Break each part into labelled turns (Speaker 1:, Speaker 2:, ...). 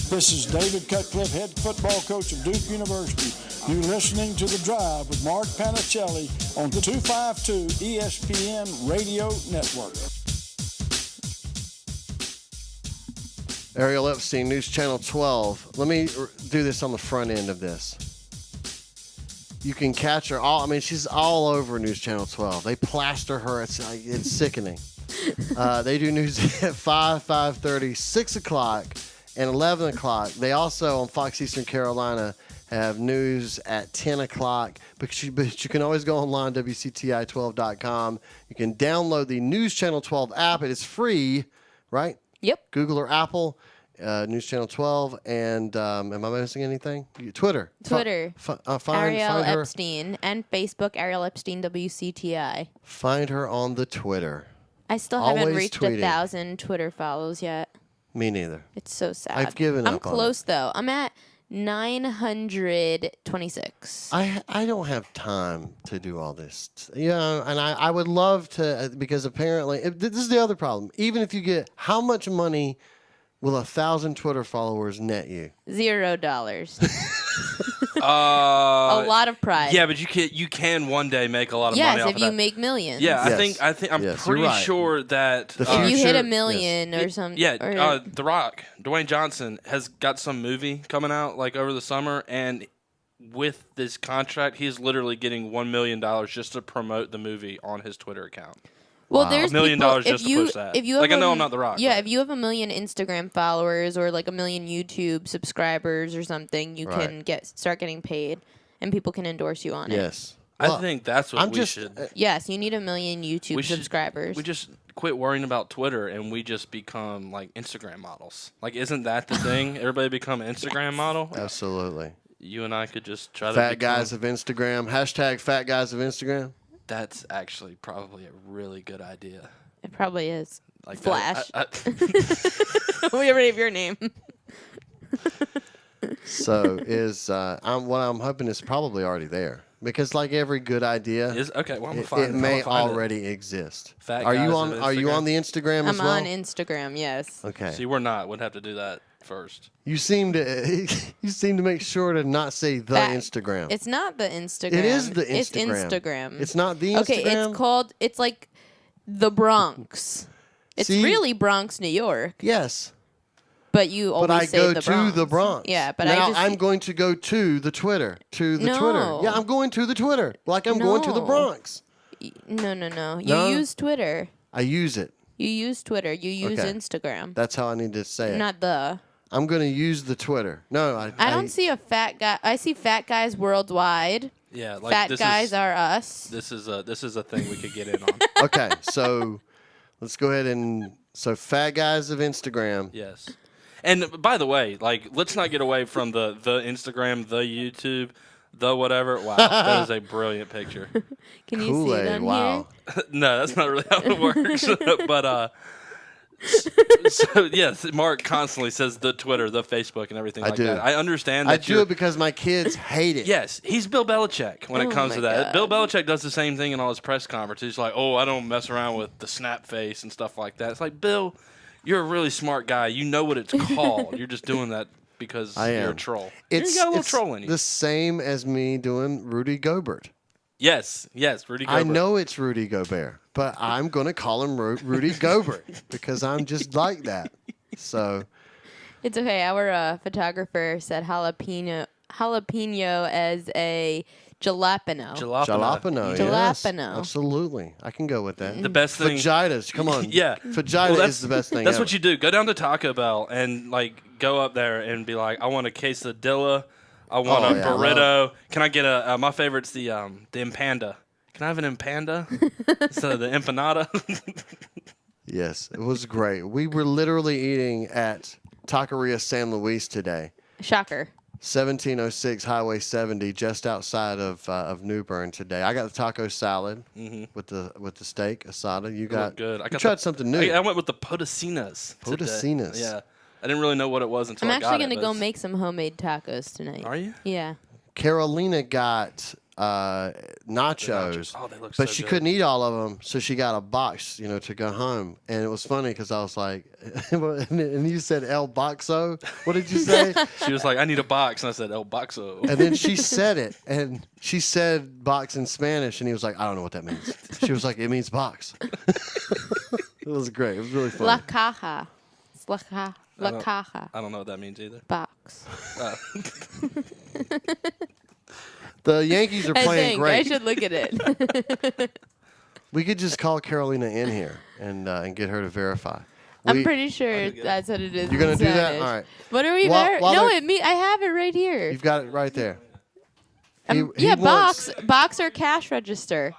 Speaker 1: This is David Cutcliffe, head football coach of Duke University. You're listening to The Drive with Mark Panichelli on the 252 ESPN Radio Network.
Speaker 2: Ariel Epstein, News Channel 12. Let me do this on the front end of this. You can catch her she's all over News Channel 12. They plaster her. It's sickening. They do news at 5, 5:30, 6 o'clock, and 11 o'clock. They also, on Fox Eastern Carolina, have news at 10 o'clock. But you can always go online, WCTI12.com. You can download the News Channel 12 app. It is free, right?
Speaker 3: Yep.
Speaker 2: Google or Apple, News Channel 12. And am I missing anything? Twitter.
Speaker 3: Ariel
Speaker 2: Find her.
Speaker 3: Epstein. And Facebook, Ariel Epstein WCTI.
Speaker 2: Find her on the Twitter.
Speaker 3: I still haven't
Speaker 2: Always
Speaker 3: reached
Speaker 2: tweeting.
Speaker 3: 1,000 Twitter follows yet.
Speaker 2: Me neither.
Speaker 3: It's so sad.
Speaker 2: I've given up
Speaker 3: I'm close, though. I'm at 926.
Speaker 2: I don't have time to do all this. And I would love to, because apparently, this is the other problem. Even if you get, how much money will 1,000 Twitter followers net you?
Speaker 3: $0. A lot of pride.
Speaker 4: Yeah, but you can one day make a lot of money off of that.
Speaker 3: Yes, if you make millions.
Speaker 4: Yeah,
Speaker 2: Yes.
Speaker 4: I'm pretty sure that
Speaker 3: if you hit 1 million or something.
Speaker 4: Yeah, The Rock, Dwayne Johnson has got some movie coming out like over the summer, and with this contract, he's literally getting $1 million just to promote the movie on his Twitter account.
Speaker 3: Well, there's
Speaker 4: $1 million just to push that.
Speaker 3: If you have
Speaker 4: I know I'm not The Rock.
Speaker 3: Yeah,
Speaker 4: but.
Speaker 3: if you have 1 million Instagram followers or like 1 million YouTube subscribers or something, you can start getting paid, and people can endorse you on it.
Speaker 2: Yes.
Speaker 4: I think that's what we should.
Speaker 3: Yes, you need 1 million YouTube subscribers.
Speaker 4: We just quit worrying about Twitter and we just become like Instagram models. Like, isn't that the thing? Everybody become an Instagram model?
Speaker 2: Absolutely.
Speaker 4: You and I could just try to
Speaker 2: Fat guys of Instagram. Hashtag fat guys of Instagram.
Speaker 4: That's actually probably a really good idea.
Speaker 3: It probably is.
Speaker 4: Like
Speaker 3: Flash. We already have your name.
Speaker 2: So what I'm hoping is probably already there, because like every good idea, it may already exist. Are you on the Instagram as well?
Speaker 3: I'm on Instagram. Yes.
Speaker 2: Okay.
Speaker 4: See, we're not. We'd have to do that first.
Speaker 2: You seem to make sure to not say the Instagram.
Speaker 3: It's not the Instagram.
Speaker 2: It is the Instagram.
Speaker 3: It's Instagram.
Speaker 2: It's not the Instagram.
Speaker 3: Okay, it's like the Bronx. It's really Bronx, New York.
Speaker 2: Yes.
Speaker 3: But you always say the Bronx.
Speaker 2: But I go to the Bronx.
Speaker 3: Yeah, but
Speaker 2: now I'm going to go to the Twitter. Twitter. Yeah, I'm going to the Twitter. Like I'm going to the Bronx.
Speaker 3: No. You use Twitter.
Speaker 2: I use it.
Speaker 3: You use Twitter. You use Instagram.
Speaker 2: That's how I need to say it.
Speaker 3: Not the.
Speaker 2: I'm going to use the Twitter. No,
Speaker 3: I don't see a fat guy. I see fat guys worldwide.
Speaker 4: Yeah, like
Speaker 3: fat guys are us.
Speaker 4: This is a thing we could get in on.
Speaker 2: Okay, so let's go ahead and fat guys of Instagram.
Speaker 4: Yes. And by the way, like, let's not get away from the Instagram, the YouTube, the whatever. Wow, that is a brilliant picture.
Speaker 3: Can you see it on
Speaker 2: wow.
Speaker 3: here?
Speaker 4: No, that's not really how it works. But so yes, Mark constantly says the Twitter, the Facebook, and everything like that. I understand that.
Speaker 2: I do it because my kids hate it.
Speaker 4: Yes, he's Bill Belichick when it comes to that. Bill Belichick does the same thing in all his press conferences. He's like, "Oh, I don't mess around with the snap face and stuff like that." It's like, Bill, you're a really smart guy. You know what it's called. You're just doing that because you're a troll. You got a little troll in you.
Speaker 2: The same as me doing Rudy Gobert.
Speaker 4: Yes, Rudy Gobert.
Speaker 2: I know it's Rudy Gobert, but I'm going to call him Rudy Gobert because I'm just like that. So
Speaker 3: it's okay. Our photographer said jalapeno as a jalapeno.
Speaker 2: Jalapeno. Yes, absolutely. I can go with that.
Speaker 4: The best thing.
Speaker 2: Fajitas. Come on.
Speaker 4: Yeah.
Speaker 2: Fajita is the best thing
Speaker 4: That's
Speaker 2: ever.
Speaker 4: what you do. Go down to Taco Bell and like go up there and be like, I want a quesadilla. I want a burrito. Can I get my favorite's the empanda. Can I have an empanda? So the empanada.
Speaker 2: Yes, it was great. We were literally eating at Taqueria San Luis today.
Speaker 3: Shocker.
Speaker 2: 1706 Highway 70, just outside of New Bern today. I got the taco salad with the steak asada. You got
Speaker 4: good.
Speaker 2: You tried something new.
Speaker 4: I went with the potasinas.
Speaker 2: Potasinas.
Speaker 4: Yeah. I didn't really know what it was until
Speaker 3: I'm
Speaker 4: I got it.
Speaker 3: actually going to go make some homemade tacos tonight.
Speaker 4: Are you?
Speaker 3: Yeah.
Speaker 2: Carolina got nachos,
Speaker 4: Oh, they look
Speaker 2: but
Speaker 4: so
Speaker 2: she
Speaker 4: good.
Speaker 2: couldn't eat all of them, so she got a box, to go home. And it was funny because I was like, and you said El Boxo. What did you say?
Speaker 4: She was like, I need a box. And I said, El Boxo.
Speaker 2: And then she said it, and she said box in Spanish, and he was like, I don't know what that means. She was like, it means box. It was great. It was really funny.
Speaker 3: La caja. It's la caja.
Speaker 4: I don't know what that means either.
Speaker 3: Box.
Speaker 2: The Yankees are playing
Speaker 3: I
Speaker 2: great.
Speaker 3: should look at it.
Speaker 2: We could just call Carolina in here and get her to verify.
Speaker 3: I'm pretty sure that's what it is.
Speaker 2: You're gonna
Speaker 3: in
Speaker 2: do that?
Speaker 3: Spanish.
Speaker 2: All right.
Speaker 3: What are we
Speaker 2: While-
Speaker 3: there?
Speaker 2: while
Speaker 3: No,
Speaker 2: they're-
Speaker 3: I have it right here.
Speaker 2: You've got it right there.
Speaker 3: Box or cash register.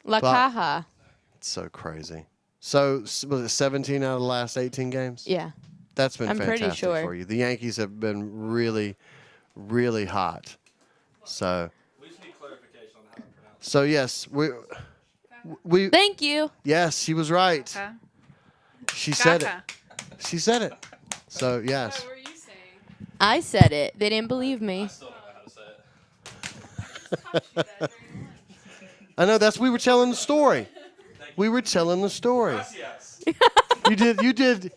Speaker 3: La caja.
Speaker 2: It's so crazy. So was it 17 out of the last 18 games?
Speaker 3: Yeah.
Speaker 2: That's been
Speaker 3: I'm pretty
Speaker 2: fantastic
Speaker 3: sure.
Speaker 2: for you. The Yankees have been really, really hot. So.
Speaker 4: We just need clarification on how to pronounce it.
Speaker 2: So yes, we.
Speaker 3: Thank you.
Speaker 2: Yes, she was right.
Speaker 5: Gotcha.
Speaker 2: She said it.
Speaker 5: Gotcha.
Speaker 2: She said it. So yes.
Speaker 5: What were you saying?
Speaker 3: I said it. They didn't believe me.
Speaker 4: Still don't know how to say it.
Speaker 2: I know we were telling the story. We were telling the story.
Speaker 4: Yes.
Speaker 2: You did.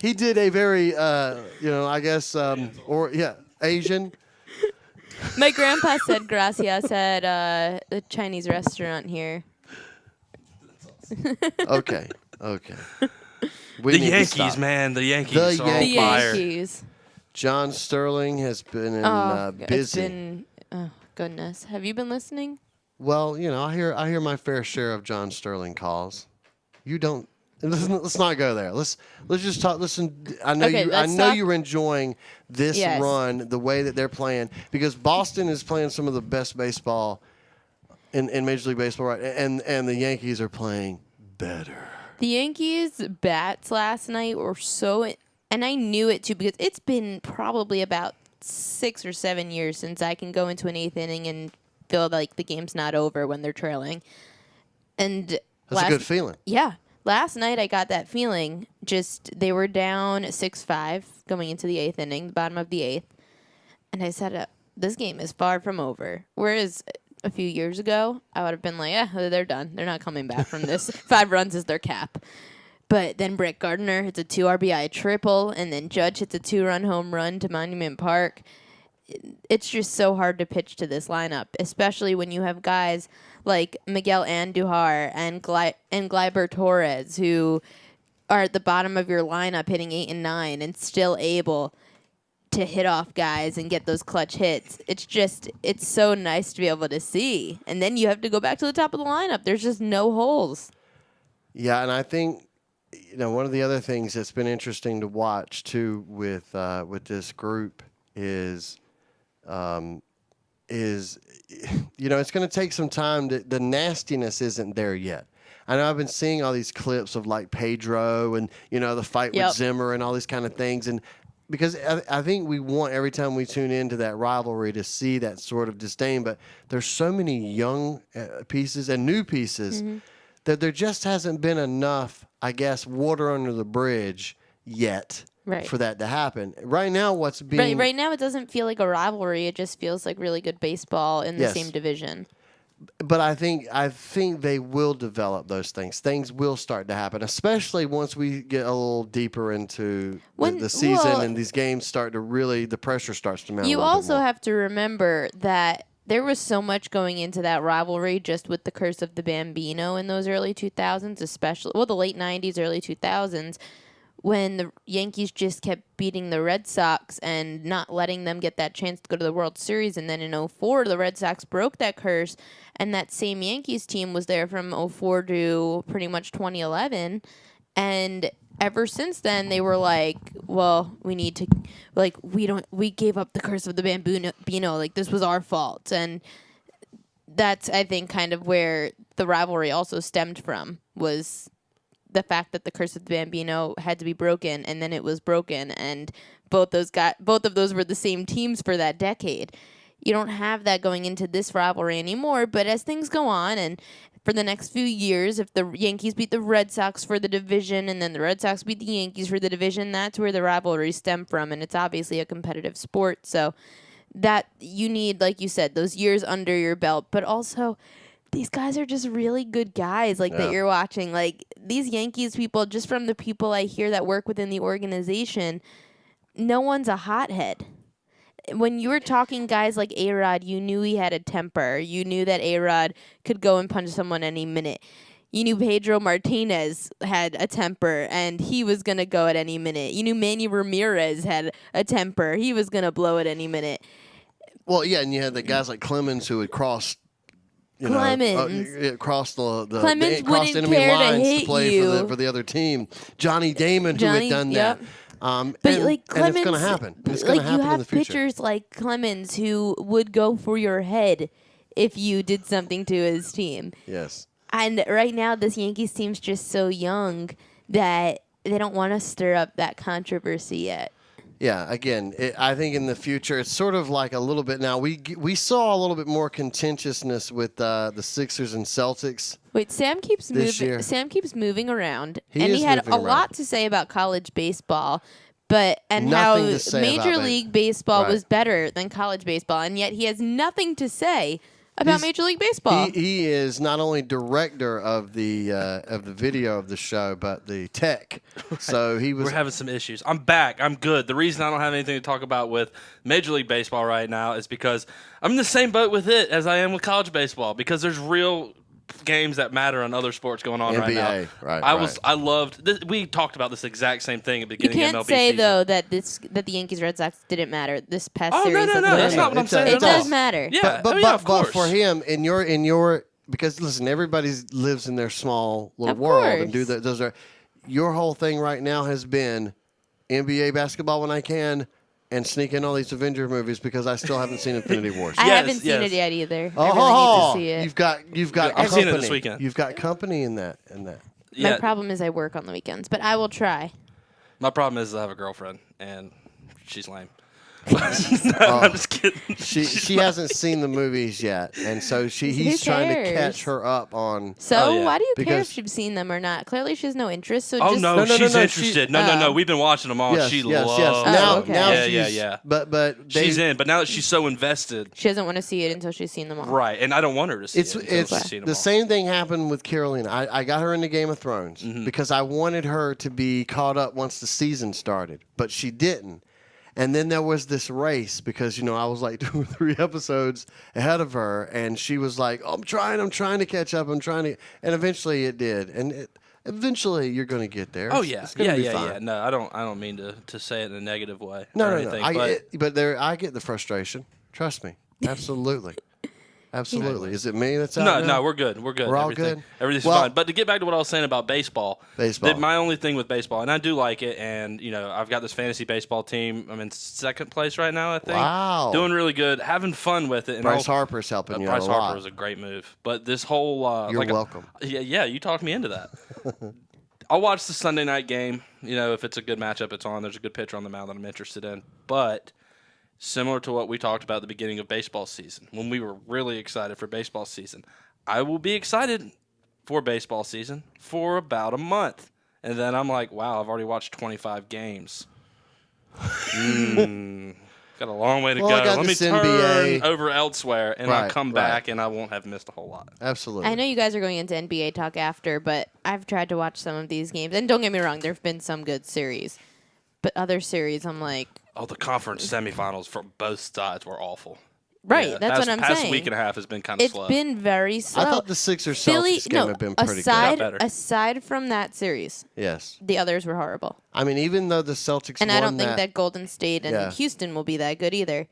Speaker 2: He did a very, I guess, Asian.
Speaker 3: My grandpa said gracias at the Chinese restaurant here.
Speaker 2: Okay. We
Speaker 4: The
Speaker 2: need to
Speaker 4: Yankees,
Speaker 2: stop.
Speaker 4: man. The Yankees
Speaker 2: The
Speaker 4: are on
Speaker 3: The
Speaker 2: Yankees.
Speaker 4: fire.
Speaker 3: Yankees.
Speaker 2: John Sterling has been
Speaker 3: It's
Speaker 2: busy.
Speaker 3: been, oh goodness. Have you been listening?
Speaker 2: Well, I hear my fair share of John Sterling calls. You don't. Let's not go there. Let's just talk. Listen, I know you're enjoying this run, the way that they're playing, because Boston is playing some of the best baseball in Major League Baseball, right? And the Yankees are playing better.
Speaker 3: The Yankees bats last night were so, and I knew it too because it's been probably about 6 or 7 years since I can go into an 8th inning and feel like the game's not over when they're trailing. And
Speaker 2: That's a good feeling.
Speaker 3: Yeah. Last night I got that feeling. Just they were down 6-5 going into the 8th inning, the bottom of the 8th. And I said, this game is far from over. Whereas a few years ago, I would have been like, they're done. They're not coming back from this. 5 runs is their cap. But then Brett Gardner hits a 2 RBI triple, and then Judge hits a 2-run home run to Monument Park. It's just so hard to pitch to this lineup, especially when you have guys like Miguel Andujar and Gleyber Torres who are at the bottom of your lineup hitting 8 and 9 and still able to hit off guys and get those clutch hits. It's so nice to be able to see. And then you have to go back to the top of the lineup. There's just no holes. Yeah,
Speaker 2: and I think one of the other things that's been interesting to watch too with this group is it's going to take some time. The nastiness isn't there yet. I know I've been seeing all these clips of like Pedro and the fight with Zimmer and all these kind of things, and because I think we want every time we tune into that rivalry to see that sort of disdain, but there's so many young pieces and new pieces that there just hasn't been enough, I guess, water under the bridge yet.
Speaker 3: Right.
Speaker 2: For that to happen. Right now, what's being...
Speaker 3: Right now, it doesn't feel like a rivalry. It just feels like really good baseball in the same division.
Speaker 2: But I think they will develop those things. Things will start to happen, especially once we get a little deeper into the season and these games start to really... The pressure starts to mount.
Speaker 3: You also have to remember that there was so much going into that rivalry just with the curse of the Bambino in those early 2000s, especially... Well, the late 90s, early 2000s, when the Yankees just kept beating the Red Sox and not letting them get that chance to go to the World Series. And then in 2004, the Red Sox broke that curse, and that same Yankees team was there from 2004 to pretty much 2011. And ever since then, they were like, well, we need to, like, we gave up the curse of the Bambino, like, this was our fault. And that's, I think, kind of where the rivalry also stemmed from, was the fact that the curse of the Bambino had to be broken, and then it was broken, and both of those were the same teams for that decade. You don't have that going into this rivalry anymore, but as things go on, and for the next few years, if the Yankees beat the Red Sox for the division, and then the Red Sox beat the Yankees for the division, that's where the rivalries stem from, and it's obviously a competitive sport, so that you need, like you said, those years under your belt, but also these guys are just really good guys that you're watching. Like these Yankees people, just from the people I hear that work within the organization, no one's a hothead. When you were talking guys like A-Rod, you knew he had a temper. You knew that A-Rod could go and punch someone any minute. You knew Pedro Martinez had a temper, and he was going to go at any minute. You knew Manny Ramirez had a temper. He was going to blow at any minute.
Speaker 2: Well, yeah, and you had the guys like Clemens who would cross cross the enemy lines to play for the other team. Johnny Damon, who had done that.
Speaker 3: But
Speaker 2: Clemens,
Speaker 3: and
Speaker 2: it's going to happen. It's going to happen
Speaker 3: you have
Speaker 2: in the future.
Speaker 3: pitchers like Clemens who would go for your head if you did something to his team.
Speaker 2: Yes.
Speaker 3: And right now, this Yankees team's just so young that they don't want to stir up that controversy yet.
Speaker 2: Yeah, again, I think in the future, it's sort of like a little bit now. We saw a little bit more contentiousness with the Sixers and Celtics.
Speaker 3: Wait, Sam keeps moving. Sam keeps moving around, and he had a lot to say about college baseball, and how Major League Baseball was better than college baseball, and yet he has nothing to say about Major League Baseball.
Speaker 2: He is not only director of the video of the show, but the tech. So we're
Speaker 4: having some issues. I'm back. I'm good. The reason I don't have anything to talk about with Major League Baseball right now is because I'm in the same boat with it as I am with college baseball, because there's real games that matter on other sports going on right now. I loved this. We talked about this exact same thing at the beginning of MLB season.
Speaker 3: You can't say though that the Yankees Red Sox didn't matter this past series.
Speaker 4: No, that's not what I'm saying.
Speaker 3: It does matter.
Speaker 2: Yeah, but for him in your because listen, everybody lives in their small little world and those are your whole thing right now has been NBA basketball when I can. And sneak in all these Avenger movies because I still haven't seen Infinity Wars.
Speaker 3: I haven't seen it yet either. I really need to see it.
Speaker 2: You've got.
Speaker 4: I've seen it this weekend.
Speaker 2: You've got company in that.
Speaker 3: Yeah. My problem is I work on the weekends, but I will try.
Speaker 4: My problem is I have a girlfriend and she's lame. I'm just kidding.
Speaker 2: She hasn't seen the movies yet, and so he's trying to catch her up on.
Speaker 3: So why do you care if she's seen them or not? Clearly, she has no interest. So
Speaker 4: she's interested. No. We've been watching them all.
Speaker 2: Yes,
Speaker 4: she
Speaker 2: loves.
Speaker 4: Now,
Speaker 2: But
Speaker 4: she's in. But now that she's so invested,
Speaker 3: she doesn't want to see it until she's seen them all.
Speaker 4: Right, and I don't want her to see it.
Speaker 2: It's the same thing happened with Carolina. I got her into Game of Thrones because I wanted her to be caught up once the season started, but she didn't. And then there was this race because, I was like 2 or 3 episodes ahead of her. And she was like, I'm trying to catch up. And eventually it did. And eventually you're going to get there.
Speaker 4: Oh, yeah. Yeah. No, I don't mean to say it in a negative way.
Speaker 2: No. I get the frustration. Trust me. Absolutely. Absolutely. Is it me that's out?
Speaker 4: No, we're good. We're good.
Speaker 2: We're all good.
Speaker 4: Everything's fine. But to get back to what I was saying about baseball. My only thing with baseball, and I do like it, and I've got this fantasy baseball team. I'm in 2nd place right now, I think.
Speaker 2: Wow.
Speaker 4: Doing really good, having fun with it. And
Speaker 2: Bryce Harper's helping you out a lot.
Speaker 4: Bryce Harper is a great move. But this whole
Speaker 2: you're welcome.
Speaker 4: Yeah, you talked me into that. I'll watch the Sunday night game. If it's a good matchup, it's on. There's a good pitcher on the mound that I'm interested in. But similar to what we talked about at the beginning of baseball season, when we were really excited for baseball season, I will be excited for baseball season for about a month. And then I'm like, wow, I've already watched 25 games. Got a long way to go. Let me turn over elsewhere, and I'll come back, and I won't have missed a whole lot.
Speaker 2: Absolutely.
Speaker 3: I know you guys are going into NBA talk after, but I've tried to watch some of these games. And don't get me wrong, there have been some good series. But other series, I'm like...
Speaker 4: Oh, the conference semifinals for both sides were awful.
Speaker 3: Right, that's what I'm saying.
Speaker 4: Past week and a half has been kind of slow.
Speaker 3: It's been very slow.
Speaker 2: I thought the Sixers Celtics game had been pretty
Speaker 3: good. Aside from that series,
Speaker 2: yes,
Speaker 3: the others were horrible.
Speaker 2: I mean, even though the Celtics
Speaker 3: and I don't think that Golden State and Houston will be that good either.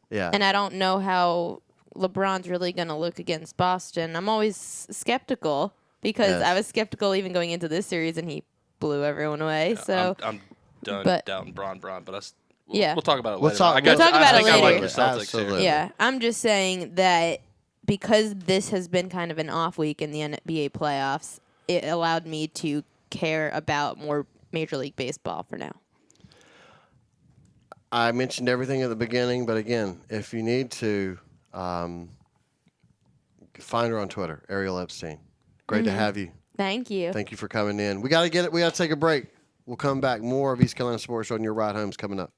Speaker 2: Yeah.
Speaker 3: And I don't know how LeBron's really going to look against Boston. I'm always skeptical because I was skeptical even going into this series, and he blew everyone away. So
Speaker 4: I'm down Bron, but we'll talk about it later.
Speaker 2: We'll talk about
Speaker 3: it later.
Speaker 4: I like the Celtics
Speaker 2: Absolutely.
Speaker 4: here.
Speaker 3: Yeah, I'm just saying that because this has been kind of an off week in the NBA playoffs, it allowed me to care about more Major League Baseball for now.
Speaker 2: I mentioned everything at the beginning, but again, if you need to, find her on Twitter, Ariel Epstein. Great to have you.
Speaker 3: Thank you.
Speaker 2: Thank you for coming in. We got to take a break. We'll come back. More of East Carolina Sports on your ride home's coming up.